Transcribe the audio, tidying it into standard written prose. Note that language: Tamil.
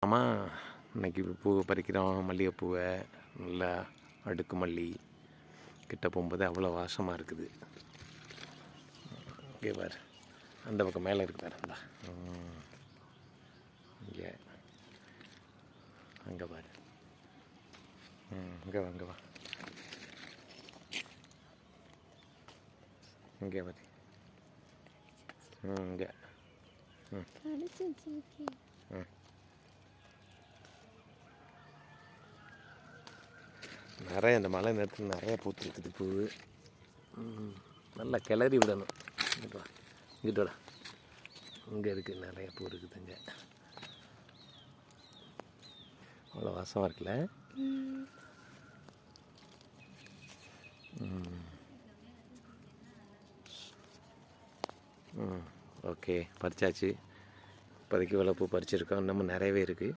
வாசமாக இன்றைக்கி பூ பறிக்கிறோம். மல்லிகைப்பூவை நல்லா அடுக்கு மல்லி கிட்ட போகும்போது அவ்வளோ வாசமாக இருக்குது. இங்கே பாரு, அந்த பக்கம் மேலே இருக்கு பாரு. அந்த இங்கே அங்கே பாரு. இங்கே வா, இங்கே வா, இங்கே பாரு. இங்கே நிறைய இந்த மழை நேரத்தில் நிறைய பூத்துருக்குது பூ. நல்லா கிளறி விடணும். இங்கிட்டு வா, இங்கிட்டு வாடா. இங்கே இருக்குது, நிறைய பூ இருக்குதுங்க. அவ்வளோ வாசமாக இருக்குல்ல. ஓகே, பறிச்சாச்சு. இப்போதைக்கு இவ்வளோ பூ பறிச்சிருக்கோம். இன்னமும் நிறையவே இருக்குது.